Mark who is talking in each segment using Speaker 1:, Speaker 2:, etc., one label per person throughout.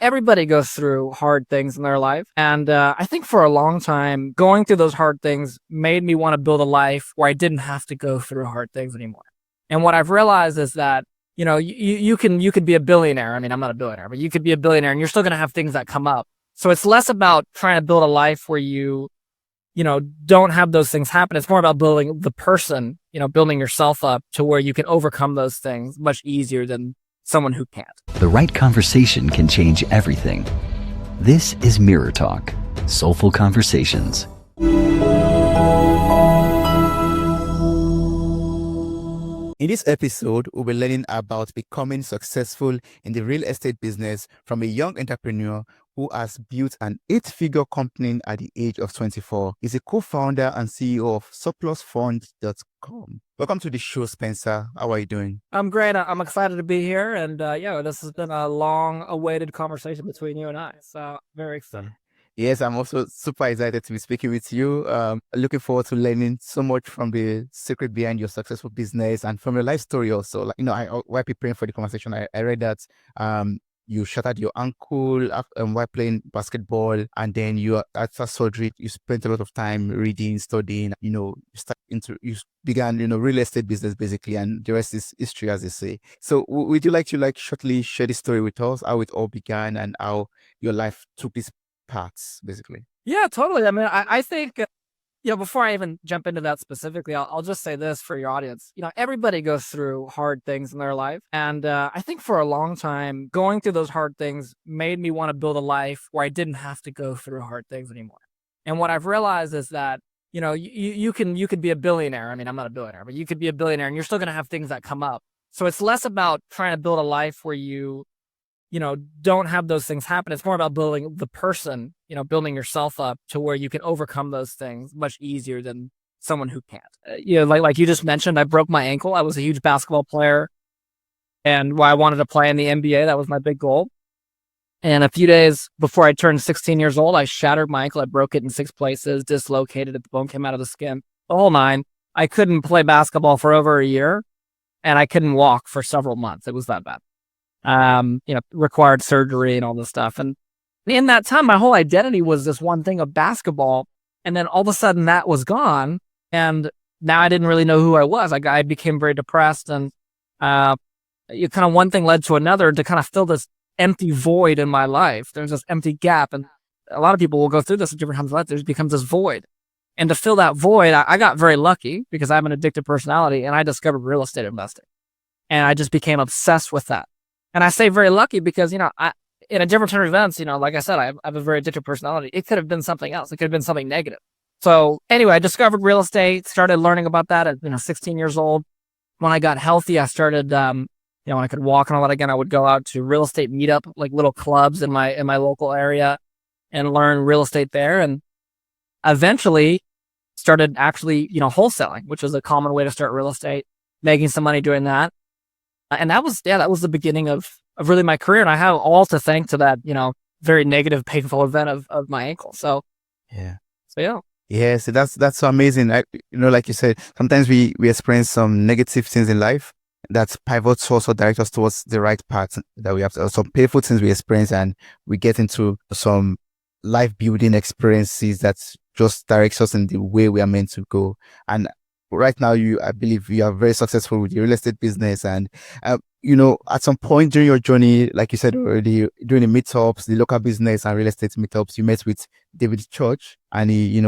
Speaker 1: everybody goes through hard things in their life. And I think for a long time, going through those hard things made me want to build a life where I didn't have to go through hard things anymore. And what I've realized is that, you could be a billionaire. I mean, I'm not a billionaire, but you could be a billionaire and you're still going to have things that come up. So it's less about trying to build a life where you don't have those things happen. It's more about building the person, building yourself up to where you can overcome those things much easier than someone who can't.
Speaker 2: The right conversation can change everything. This is Mirror Talk, Soulful Conversations.
Speaker 3: In this episode, we'll be learning about becoming successful in the real estate business from a young entrepreneur who has built an 8-figure company at the age of 24. He's a co-founder and CEO of surplusfunds.com. Welcome to the show, Spencer. How are you doing?
Speaker 1: I'm great. I'm excited to be here. And this has been a long-awaited conversation between you and I. So very excited.
Speaker 3: Yes, I'm also super excited to be speaking with you. Looking forward to learning so much from the secret behind your successful business and from your life story also. While preparing for the conversation, I read that you shattered your ankle while playing basketball, and then after surgery, you spent a lot of time reading, studying. You began, real estate business basically, and the rest is history, as they say. So, would you like to shortly share the story with us, how it all began and how your life took these paths, basically?
Speaker 1: Yeah, totally. I mean, I think, before I even jump into that specifically, I'll just say this for your audience. Everybody goes through hard things in their life. And I think for a long time, going through those hard things made me want to build a life where I didn't have to go through hard things anymore. And what I've realized is that, you could be a billionaire. I mean, I'm not a billionaire, but you could be a billionaire and you're still going to have things that come up. So it's less about trying to build a life where you don't have those things happen. It's more about building the person, building yourself up to where you can overcome those things much easier than someone who can't. Like you just mentioned, I broke my ankle. I was a huge basketball player, and while I wanted to play in the NBA, that was my big goal. And a few days before I turned 16 years old, I shattered my ankle. I broke it in 6 places, dislocated it, the bone came out of the skin, the whole 9. I couldn't play basketball for over a year, and I couldn't walk for several months. It was that bad. Required surgery and all this stuff. And in that time, my whole identity was this one thing of basketball. And then all of a sudden that was gone. And now I didn't really know who I was. I became very depressed, and kind of one thing led to another to kind of fill this empty void in my life. There's this empty gap. And a lot of people will go through this at different times of life. There becomes this void. And to fill that void, I got very lucky because I have an addictive personality, and I discovered real estate investing. And I just became obsessed with that. And I say very lucky because, in a different turn of events, like I said, I have a very addictive personality. It could have been something else. It could have been something negative. So anyway, I discovered real estate, started learning about that at, 16 years old. When I got healthy, I started, when I could walk and all that again, I would go out to real estate meetup, like little clubs in my local area, and learn real estate there. And eventually started actually, wholesaling, which was a common way to start real estate, making some money doing that. And that was the beginning of really my career. And I have all to thank to that, very negative, painful event of my ankle. So,
Speaker 3: yeah.
Speaker 1: Yes,
Speaker 3: that's so amazing. Like you said, sometimes we experience some negative things in life that pivots also direct us towards the right path that we have. Some painful things we experience, and we get into some life building experiences that just directs us in the way we are meant to go. And right now, I believe you are very successful with your real estate business. And, at some point during your journey, like you said already, during the meetups, the local business and real estate meetups, you met with David Church, and he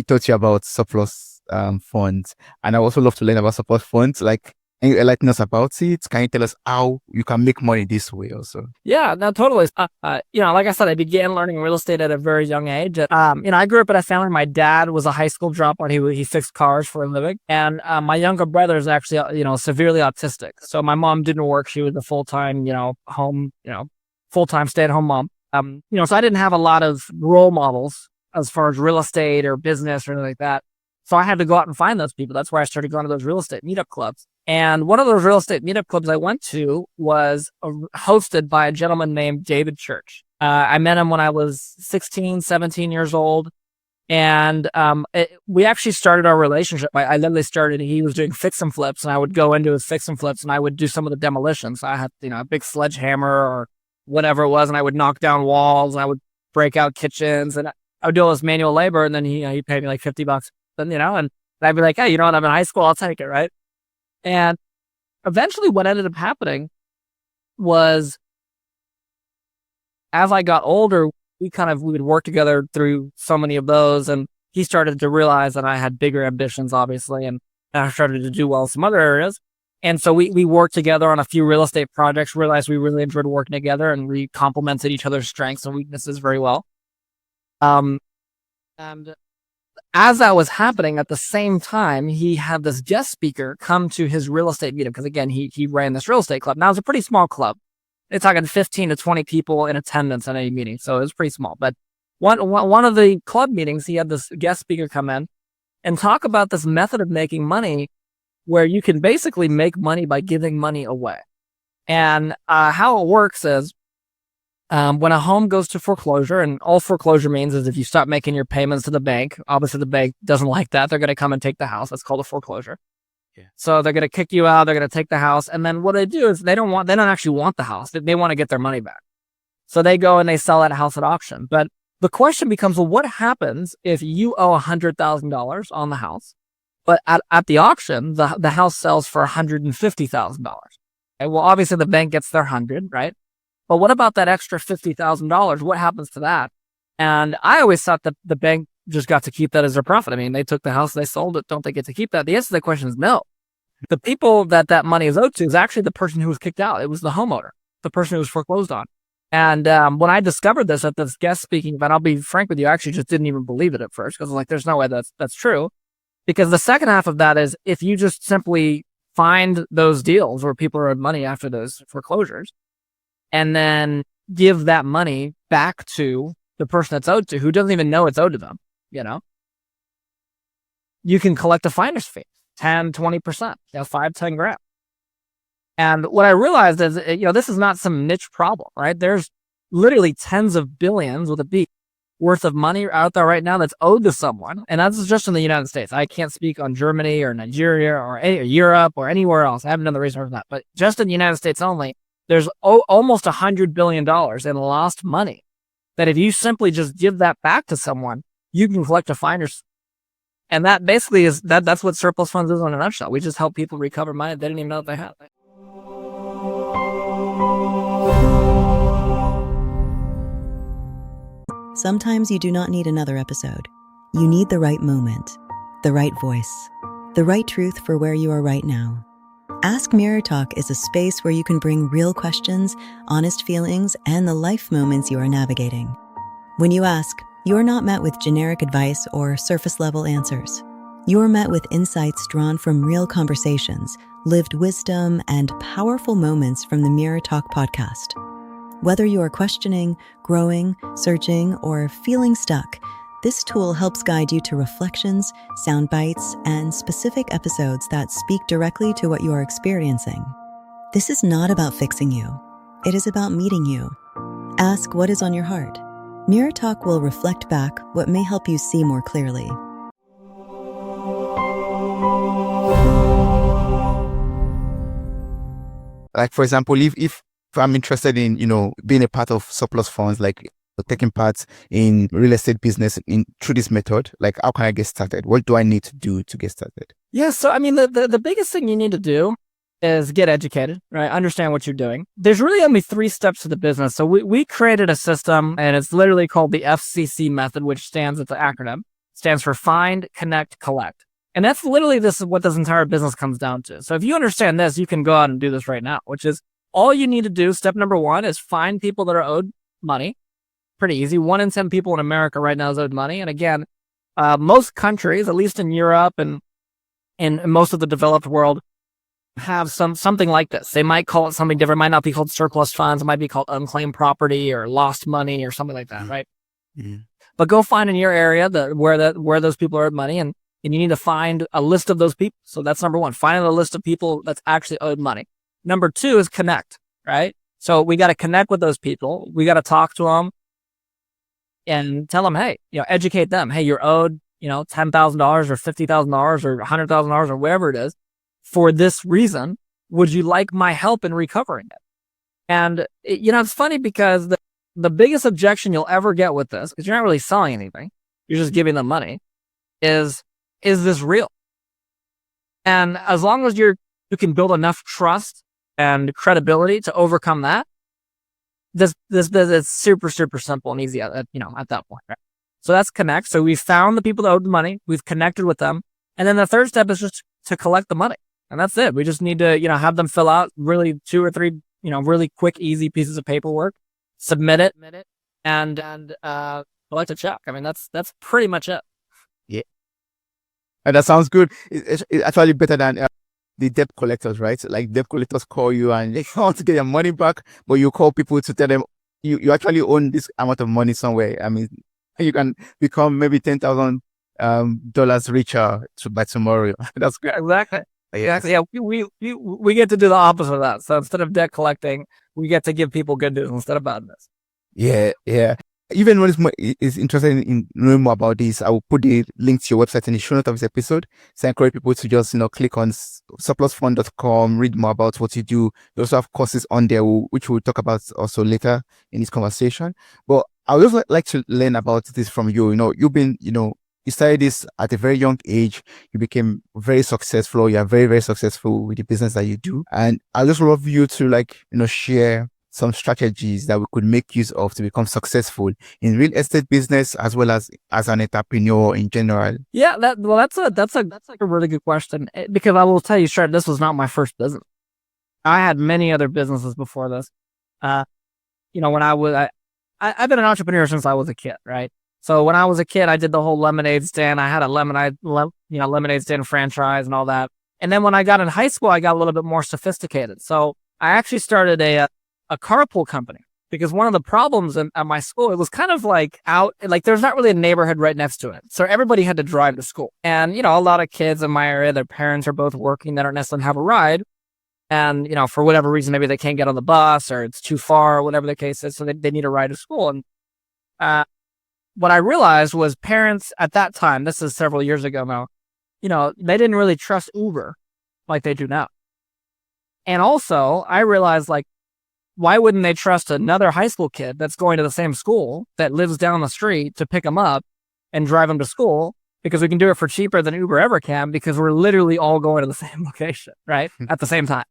Speaker 3: taught you about surplus funds. And I also love to learn about surplus funds. Like, can you enlighten us about it? Can you tell us how you can make money this way also?
Speaker 1: Yeah, no, totally. Like I said, I began learning real estate at a very young age. I grew up in a family. My dad was a high school dropout. He fixed cars for a living. And my younger brother is actually, severely autistic. So my mom didn't work. She was a full-time, full-time stay-at-home mom. So I didn't have a lot of role models as far as real estate or business or anything like that. So I had to go out and find those people. That's where I started going to those real estate meetup clubs. And one of those real estate meetup clubs I went to was hosted by a gentleman named David Church. I met him when I was 16, 17 years old. And we actually started our relationship. I literally he was doing fix and flips, and I would go into his fix and flips, and I would do some of the demolitions. I had, a big sledgehammer or whatever it was, and I would knock down walls, and I would break out kitchens, and I would do all this manual labor, and then he paid me like $50, then, and I'd be like, hey, you know what? I'm in high school. I'll take it. Right. And eventually what ended up happening was, as I got older, we would work together through so many of those. And he started to realize that I had bigger ambitions, obviously. And I started to do well in some other areas. And so we worked together on a few real estate projects, realized we really enjoyed working together, and we complemented each other's strengths and weaknesses very well. And as that was happening, at the same time, he had this guest speaker come to his real estate meeting. Because again, he ran this real estate club. Now it's a pretty small club. It's talking 15 to 20 people in attendance at any meeting. So it was pretty small. But one of the club meetings, he had this guest speaker come in and talk about this method of making money where you can basically make money by giving money away. And how it works is, when a home goes to foreclosure, and all foreclosure means is if you stop making your payments to the bank, obviously the bank doesn't like that. They're going to come and take the house. That's called a foreclosure. Yeah. So they're going to kick you out. They're going to take the house. And then what they do is they don't actually want the house. They want to get their money back. So they go and they sell that house at auction. But the question becomes, well, what happens if you owe $100,000 on the house, but at the auction, the house sells for $150,000? Okay, well, obviously the bank gets their 100, right? But what about that extra $50,000? What happens to that? And I always thought that the bank just got to keep that as their profit. I mean, they took the house, they sold it. Don't they get to keep that? The answer to the question is no. The people that money is owed to is actually the person who was kicked out. It was the homeowner, the person who was foreclosed on. And when I discovered this at this guest speaking event, I'll be frank with you, I actually just didn't even believe it at first, because I was like, there's no way that's true. Because the second half of that is, if you just simply find those deals where people are owed money after those foreclosures, and then give that money back to the person that's owed to, who doesn't even know it's owed to them, you can collect a finder's fee, 10, 20%, 5, 10 grand. And what I realized is, this is not some niche problem, right? There's literally tens of billions with a B worth of money out there right now that's owed to someone. And that's just in the United States. I can't speak on Germany or Nigeria or Europe or anywhere else. I haven't done the research on that, but just in the United States only, there's almost $100 billion in lost money that if you simply just give that back to someone, you can collect a finder's. And that basically is that's what surplus funds is in a nutshell. We just help people recover money they didn't even know that they had.
Speaker 4: Sometimes you do not need another episode. You need the right moment, the right voice, the right truth for where you are right now. Ask Mirror Talk is a space where you can bring real questions, honest feelings, and the life moments you are navigating. When you ask, you are not met with generic advice or surface-level answers. You are met with insights drawn from real conversations, lived wisdom, and powerful moments from the Mirror Talk podcast. Whether you are questioning, growing, searching, or feeling stuck, this tool helps guide you to reflections, sound bites, and specific episodes that speak directly to what you are experiencing. This is not about fixing you. It is about meeting you. Ask what is on your heart. Mirror Talk will reflect back what may help you see more clearly.
Speaker 3: Like, for example, if I'm interested in, being a part of surplus funds, like taking part in real estate business through this method, like, how can I get started? What do I need to do to get started?
Speaker 1: Yeah. So, I mean, the biggest thing you need to do is get educated, right? Understand what you're doing. There's really only 3 steps to the business. So we created a system, and it's literally called the FCC method, which it's an acronym, stands for Find, Connect, Collect. And that's literally what this entire business comes down to. So if you understand this, you can go out and do this right now, which is all you need to do. Step number 1 is find people that are owed money. Pretty easy. 1 in 10 people in America right now is owed money. And again, most countries, at least in Europe and in most of the developed world, have something like this. They might call it something different. It might not be called surplus funds. It might be called unclaimed property or lost money or something like that, right? Mm-hmm. But go find in your area where those people are owed money, and you need to find a list of those people. So that's number 1. Find a list of people that's actually owed money. Number 2 is connect, right? So we got to connect with those people. We got to talk to them and tell them, hey, educate them. Hey, you're owed, $10,000 or $50,000 or $100,000 or whatever it is for this reason. Would you like my help in recovering it? And it's funny because the biggest objection you'll ever get with this, because you're not really selling anything, you're just giving them money, is this real? And as long as you can build enough trust and credibility to overcome that, this is super, super simple and easy at that point, right? So that's connect. So we found the people that owed the money, we've connected with them. And then the third step is just to collect the money. And that's it. We just need to, have them fill out really 2 or 3, really quick, easy pieces of paperwork, submit it, and collect a check. I mean, that's pretty much it.
Speaker 3: Yeah. And that sounds good. It's actually better than the debt collectors, right? Like debt collectors call you and they want to get your money back, but you call people to tell them you actually own this amount of money somewhere. I mean, you can become maybe $10,000 richer by tomorrow. That's great.
Speaker 1: Exactly. Exactly. Yeah, we get to do the opposite of that. So instead of debt collecting, we get to give people good news instead of bad news.
Speaker 3: Yeah. Even when is interested in knowing more about this, I will put the link to your website in the show notes of this episode. So I encourage people to just, click on surplusfund.com, read more about what you do. You also have courses on there, which we'll talk about also later in this conversation. But I would also like to learn about this from you. You've been, you started this at a very young age. You became very successful. You are very, very successful with the business that you do. And I just love you to share some strategies that we could make use of to become successful in real estate business as well as an entrepreneur in general.
Speaker 1: Yeah, that's a really good question, because I will tell you straight, this was not my first business. I had many other businesses before this. When I've been an entrepreneur since I was a kid, right? So when I was a kid, I did the whole lemonade stand. I had a lemonade stand franchise and all that. And then when I got in high school, I got a little bit more sophisticated. So I actually started a carpool company, because one of the problems at my school, it was kind of there's not really a neighborhood right next to it. So everybody had to drive to school. And, a lot of kids in my area, their parents are both working, they don't necessarily have a ride. And, for whatever reason, maybe they can't get on the bus or it's too far or whatever the case is. So they need a ride to school. And what I realized was parents at that time, this is several years ago now, they didn't really trust Uber like they do now. And also I realized why wouldn't they trust another high school kid that's going to the same school that lives down the street to pick them up and drive them to school? Because we can do it for cheaper than Uber ever can, because we're literally all going to the same location, right? At the same time.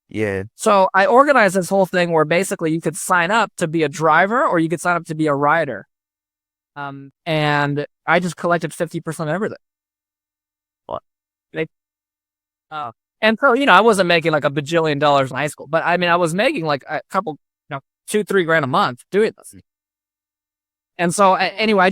Speaker 3: Yeah.
Speaker 1: So I organized this whole thing where basically you could sign up to be a driver or you could sign up to be a rider. And I just collected 50% of everything. And so, I wasn't making a bajillion dollars in high school, but I mean, I was making a couple, $2-3 grand a month doing this. And so anyway,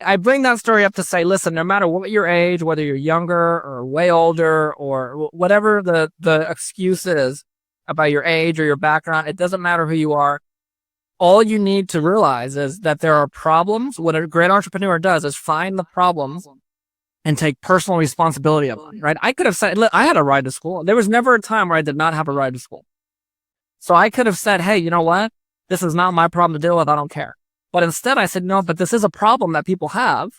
Speaker 1: I bring that story up to say, listen, no matter what your age, whether you're younger or way older or whatever the excuse is about your age or your background, it doesn't matter who you are. All you need to realize is that there are problems. What a great entrepreneur does is find the problems and take personal responsibility of them, right? I could have said, look, I had a ride to school. There was never a time where I did not have a ride to school. So I could have said, hey, you know what? This is not my problem to deal with. I don't care. But instead I said, no, but this is a problem that people have.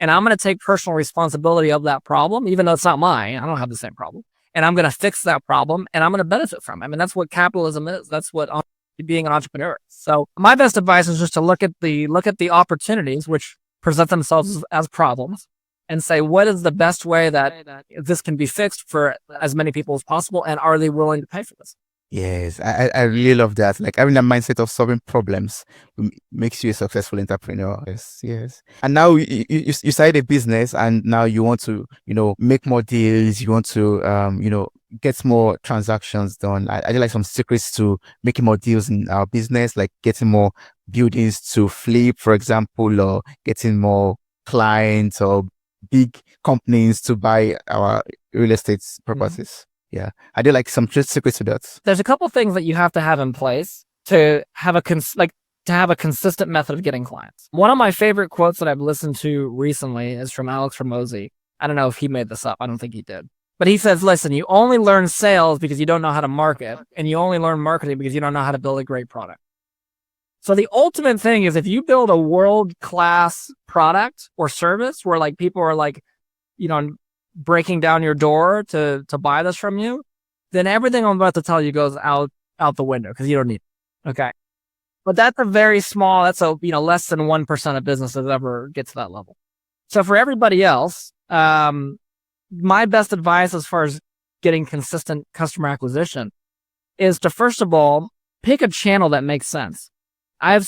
Speaker 1: And I'm going to take personal responsibility of that problem, even though it's not mine. I don't have the same problem. And I'm going to fix that problem and I'm going to benefit from it. I mean, that's what capitalism is. That's what being an entrepreneur is. So my best advice is just to look at the opportunities which present themselves as problems and say, what is the best way that this can be fixed for as many people as possible? And are they willing to pay for this?
Speaker 3: Yes, I really love that. Having that mindset of solving problems makes you a successful entrepreneur. Yes. And now you started a business and now you want to, make more deals. You want to, get more transactions done. I do some secrets to making more deals in our business, like getting more buildings to flip, for example, or getting more clients or big companies to buy our real estate properties. Mm-hmm. Yeah. I do some secrets to that.
Speaker 1: There's a couple things that you have to have in place to have a consistent method of getting clients. One of my favorite quotes that I've listened to recently is from Alex Ramosi. I don't know if he made this up. I don't think he did. But he says, listen, you only learn sales because you don't know how to market, and you only learn marketing because you don't know how to build a great product. So the ultimate thing is if you build a world-class product or service where people are breaking down your door to buy this from you, then everything I'm about to tell you goes out out the window because you don't need it. Okay. But that's a very small, that's a, less than 1% of businesses ever get to that level. So for everybody else, my best advice as far as getting consistent customer acquisition is to, first of all, pick a channel that makes sense. I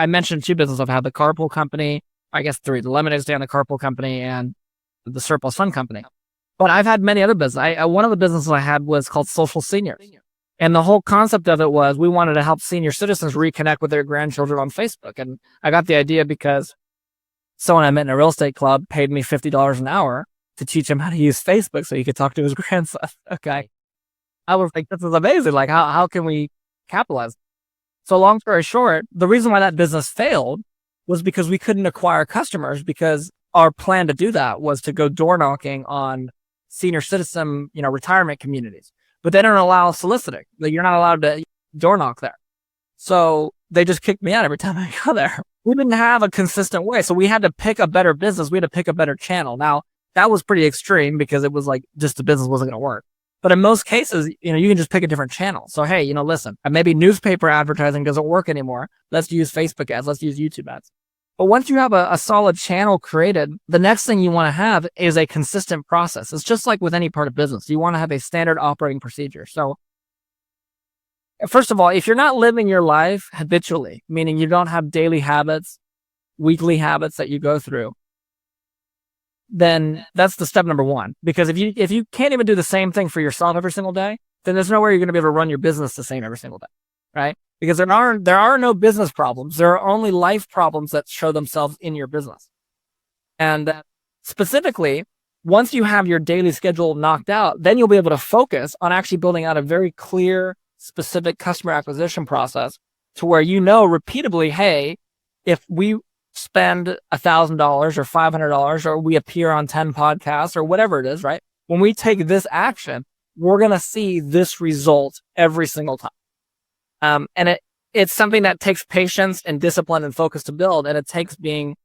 Speaker 1: mentioned 2 businesses. I've had the carpool company, I guess 3, the lemonade stand, the carpool company, and the surplus fund company. But I've had many other businesses. One of the businesses I had was called Social Seniors. And the whole concept of it was we wanted to help senior citizens reconnect with their grandchildren on Facebook. And I got the idea because someone I met in a real estate club paid me $50 an hour to teach him how to use Facebook so he could talk to his grandson. Okay. I was like, this is amazing. Like, how can we capitalize? So long story short, the reason why that business failed was because we couldn't acquire customers, because our plan to do that was to go door knocking on senior citizen, retirement communities. But they don't allow soliciting. Like, you're not allowed to door knock there. So they just kicked me out every time I go there. We didn't have a consistent way. So we had to pick a better business. We had to pick a better channel. Now, that was pretty extreme because it was like just the business wasn't going to work. But in most cases, you can just pick a different channel. So, hey, listen, maybe newspaper advertising doesn't work anymore. Let's use Facebook ads. Let's use YouTube ads. But once you have a solid channel created, the next thing you want to have is a consistent process. It's just like with any part of business. You want to have a standard operating procedure. So first of all, if you're not living your life habitually, meaning you don't have daily habits, weekly habits that you go through, then that's the step number 1. Because if you can't even do the same thing for yourself every single day, then there's no way you're going to be able to run your business the same every single day, right? Because there are no business problems. There are only life problems that show themselves in your business. And specifically, once you have your daily schedule knocked out, then you'll be able to focus on actually building out a very clear, specific customer acquisition process to where repeatedly, hey, if we spend $1,000 or $500 or we appear on 10 podcasts or whatever it is, right? When we take this action, we're going to see this result every single time. And it's something that takes patience and discipline and focus to build. And it takes being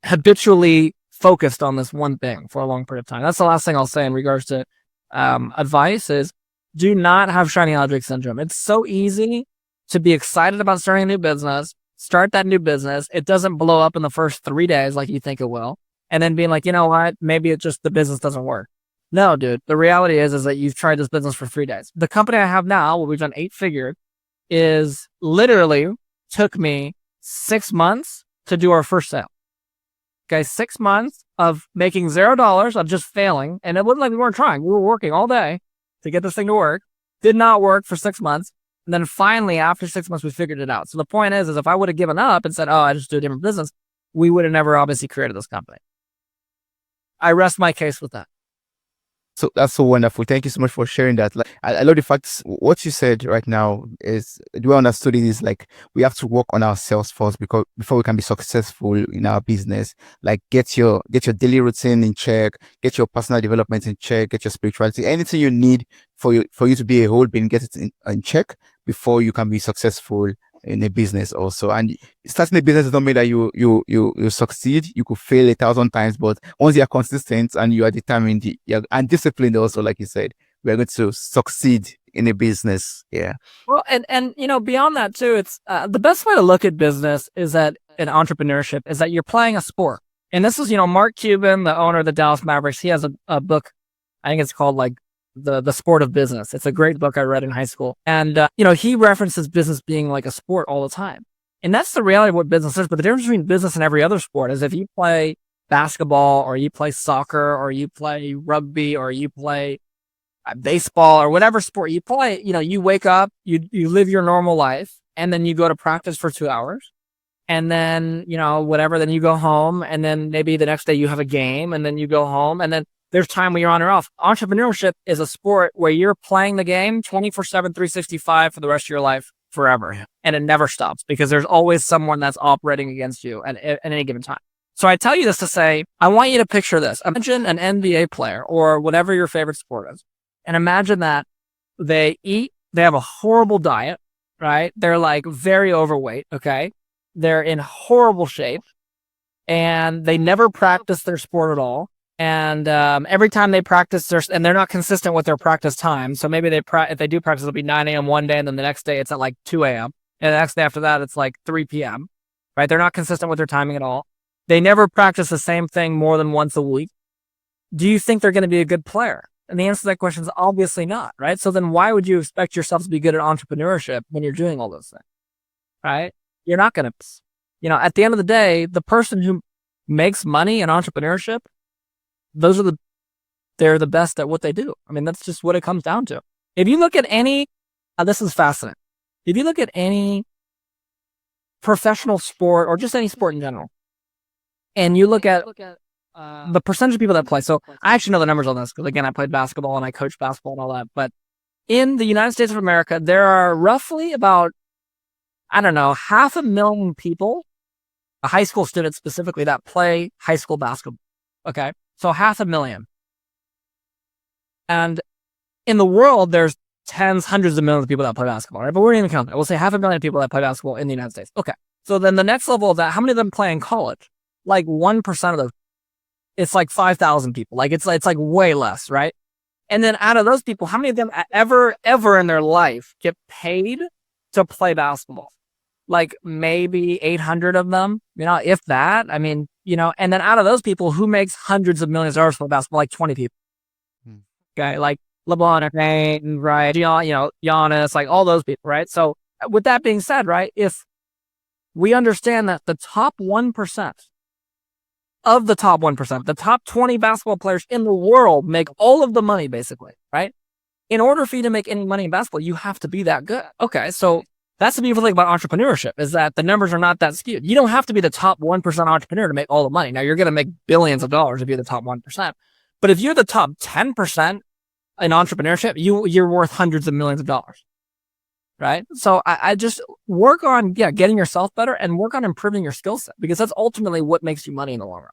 Speaker 1: habitually focused on this one thing for a long period of time. That's the last thing I'll say in regards to advice is do not have shiny object syndrome. It's so easy to be excited about starting a new business, start that new business. It doesn't blow up in the first 3 days like you think it will. And then being like, you know what, maybe it's just the business doesn't work. No, dude, the reality is that you've tried this business for 3 days. The company I have now, where we've done 8 figures, is literally took me 6 months to do our first sale. Okay, 6 months of making $0, of just failing. And it wasn't like we weren't trying. We were working all day to get this thing to work. Did not work for 6 months. And then finally, after 6 months, we figured it out. So the point is if I would have given up and said, oh, I just do a different business, we would have never obviously created this company. I rest my case with that.
Speaker 3: So that's so wonderful. Thank you so much for sharing that. Like, I love the fact what you said right now is, the way I understood it is like we have to work on ourselves first before we can be successful in our business. Like get your daily routine in check, get your personal development in check, get your spirituality, anything you need for you to be a whole being, get it in check before you can be successful in a business also. And starting a business does not mean that you succeed. You could fail 1,000 times, but once you are consistent and you are determined and disciplined also, like you said, we are going to succeed in a business. Yeah.
Speaker 1: Well, and beyond that too, it's the best way to look at business is that in entrepreneurship is that you're playing a sport. And this is, Mark Cuban, the owner of the Dallas Mavericks. He has a book, I think it's called like the Sport of Business. It's a great book I read in high school. And, he references business being like a sport all the time. And that's the reality of what business is. But the difference between business and every other sport is if you play basketball or you play soccer or you play rugby or you play baseball or whatever sport you play, you wake up, you live your normal life, and then you go to practice for 2 hours. And then, whatever, then you go home, and then maybe the next day you have a game, and then you go home, and then there's time when you're on or off. Entrepreneurship is a sport where you're playing the game 24/7, 365 for the rest of your life forever. And it never stops because there's always someone that's operating against you at any given time. So I tell you this to say, I want you to picture this. Imagine an NBA player or whatever your favorite sport is. And imagine that they have a horrible diet, right? They're like very overweight, okay? They're in horrible shape and they never practice their sport at all. And every time they practice, and they're not consistent with their practice time. So maybe if they do practice, it'll be 9 a.m. one day, and then the next day it's at like 2 a.m. And the next day after that, it's like 3 p.m. Right? They're not consistent with their timing at all. They never practice the same thing more than once a week. Do you think they're going to be a good player? And the answer to that question is obviously not, right? So then why would you expect yourself to be good at entrepreneurship when you're doing all those things, right? You're not going to, at the end of the day, the person who makes money in entrepreneurship, they're the best at what they do. I mean, that's just what it comes down to. If you look at this is fascinating. If you look at any professional sport or just any sport in general, and you look at the percentage of people that play. So I actually know the numbers on this because, again, I played basketball and I coached basketball and all that. But in the United States of America, there are roughly about, 500,000 people, high school students specifically, that play high school basketball. Okay. So 500,000. And in the world, there's tens, hundreds of millions of people that play basketball, right? But we're not even counting that. We'll say 500,000 people that play basketball in the United States. Okay. So then the next level of that, how many of them play in college? Like 1% of those. It's like 5,000 people. Like it's like way less, right? And then out of those people, how many of them ever in their life get paid to play basketball? Like maybe 800 of them, if that. I mean, and then out of those people, who makes hundreds of millions of dollars for basketball? Like 20 people. Okay, like LeBron, right? Giannis, like all those people, right? So with that being said, right, if we understand that the top 1% of the top 1%, the top 20 basketball players in the world make all of the money, basically, right? In order for you to make any money in basketball, you have to be that good. Okay, so that's the beautiful thing about entrepreneurship, is that the numbers are not that skewed. You don't have to be the top 1% entrepreneur to make all the money. Now, you're going to make billions of dollars if you're the top 1%. But if you're the top 10% in entrepreneurship, you're worth hundreds of millions of dollars, right? So I just work on, getting yourself better and work on improving your skill set, because that's ultimately what makes you money in the long run.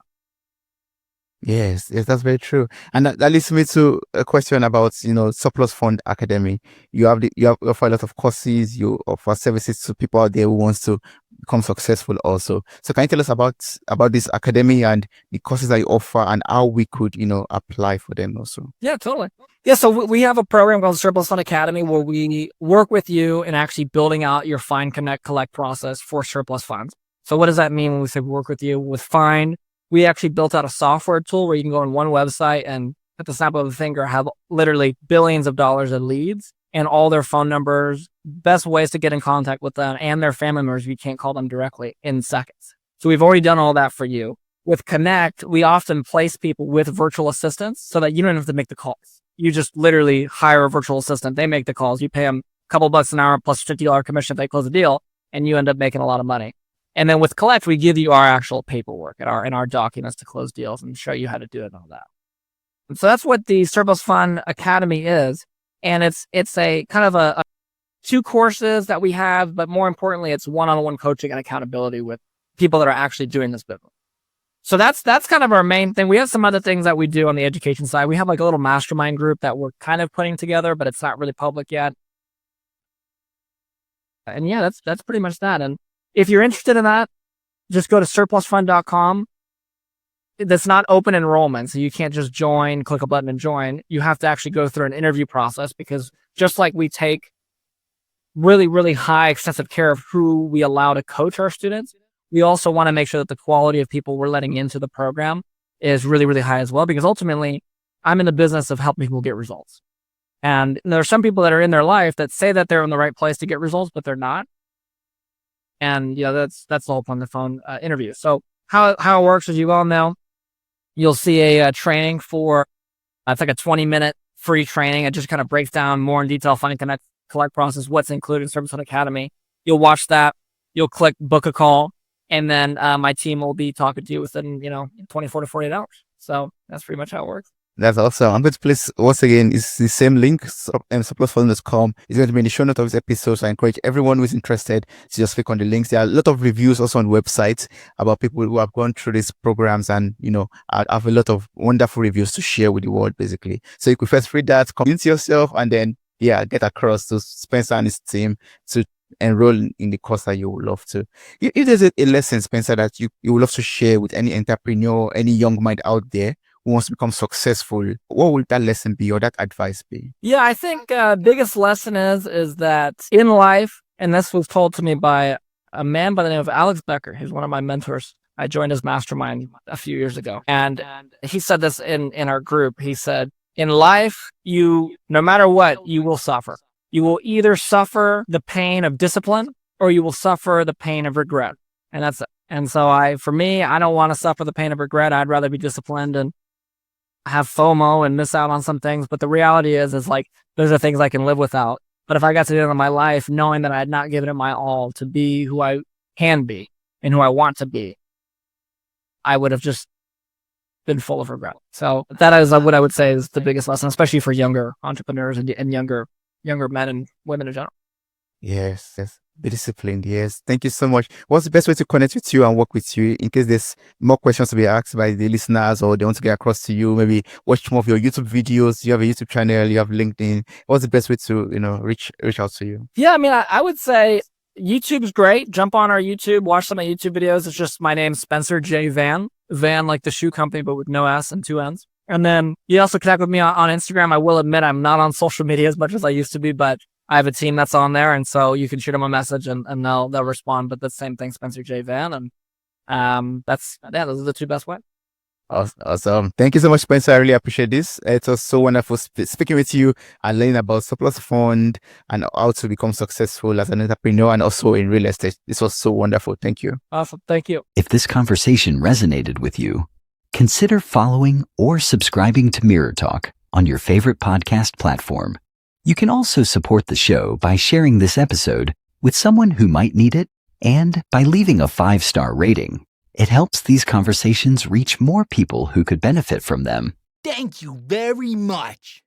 Speaker 3: Yes, that's very true. And that leads me to a question about, Surplus Fund Academy. You offer a lot of courses, you offer services to people out there who wants to become successful also. So can you tell us about this academy and the courses that you offer and how we could, apply for them also?
Speaker 1: Yeah, totally. Yeah, so we have a program called Surplus Fund Academy where we work with you in actually building out your Find, Connect, Collect process for surplus funds. So what does that mean when we say work with you? With Find, we actually built out a software tool where you can go on one website and at the snap of a finger have literally billions of dollars in leads and all their phone numbers, best ways to get in contact with them and their family members if you can't call them directly, in seconds. So we've already done all that for you. With Connect, we often place people with virtual assistants so that you don't have to make the calls. You just literally hire a virtual assistant. They make the calls. You pay them a couple bucks an hour plus $50 commission if they close a deal, and you end up making a lot of money. And then with Collect, we give you our actual paperwork and our documents to close deals and show you how to do it and all that. And so that's what the Surplus Fund Academy is. And it's a kind of a 2 courses that we have, but more importantly, it's one-on-one coaching and accountability with people that are actually doing this business. So that's kind of our main thing. We have some other things that we do on the education side. We have like a little mastermind group that we're kind of putting together, but it's not really public yet. And yeah, that's pretty much that. And if you're interested in that, just go to surplusfund.com. That's not open enrollment, so you can't just join, click a button and join. You have to actually go through an interview process, because just like we take really, really high extensive care of who we allow to coach our students, we also want to make sure that the quality of people we're letting into the program is really, really high as well, because ultimately I'm in the business of helping people get results. And there are some people that are in their life that say that they're in the right place to get results, but they're not. And that's the whole point of the phone interview. So how it works, as you all know, you'll see a training for, it's like a 20-minute free training. It just kind of breaks down more in detail, Find, Connect, Collect process, what's included in Surplus Fund Academy. You'll watch that. You'll click book a call. And then my team will be talking to you within, 24 to 48 hours. So that's pretty much how it works.
Speaker 3: That's awesome. I'm going to place, once again, it's the same link, surplusfund.com. It's going to be in the show notes of this episode. So I encourage everyone who's interested to just click on the links. There are a lot of reviews also on websites about people who have gone through these programs, and, I have a lot of wonderful reviews to share with the world, basically. So you could first read that, convince yourself, and then, get across to Spencer and his team to enroll in the course that you would love to. If there's a lesson, Spencer, that you would love to share with any entrepreneur, any young mind out there who who wants to become successful, what would that lesson be or that advice be?
Speaker 1: Yeah, I think biggest lesson is that in life, and this was told to me by a man by the name of Alex Becker. He's one of my mentors. I joined his mastermind a few years ago. And he said this in our group. He said, in life, no matter what, you will suffer. You will either suffer the pain of discipline or you will suffer the pain of regret. And that's it. And so for me, I don't want to suffer the pain of regret. I'd rather be disciplined and have FOMO and miss out on some things. But the reality is like, those are things I can live without. But if I got to the end of my life knowing that I had not given it my all to be who I can be and who I want to be, I would have just been full of regret. So that is what I would say is the biggest lesson, especially for younger entrepreneurs and younger men and women in general.
Speaker 3: Yes. Be disciplined. Yes. Thank you so much. What's the best way to connect with you and work with you in case there's more questions to be asked by the listeners or they want to get across to you? Maybe watch more of your YouTube videos. You have a YouTube channel. You have LinkedIn. What's the best way to, reach out to you?
Speaker 1: Yeah. I mean, I would say YouTube's great. Jump on our YouTube, watch some of my YouTube videos. It's just my name, Spencer J. Vann. Vann like the shoe company, but with no S and 2 N's. And then you also connect with me on Instagram. I will admit I'm not on social media as much as I used to be, but I have a team that's on there. And so you can shoot them a message and they'll respond. But the same thing, Spencer J. Vann. And those are the two best ways.
Speaker 3: Awesome. Thank you so much, Spencer. I really appreciate this. It was so wonderful speaking with you and learning about surplus fund and how to become successful as an entrepreneur and also in real estate. This was so wonderful. Thank you.
Speaker 1: Awesome. Thank you.
Speaker 2: If this conversation resonated with you, consider following or subscribing to Mirror Talk on your favorite podcast platform. You can also support the show by sharing this episode with someone who might need it and by leaving a 5-star rating. It helps these conversations reach more people who could benefit from them.
Speaker 5: Thank you very much.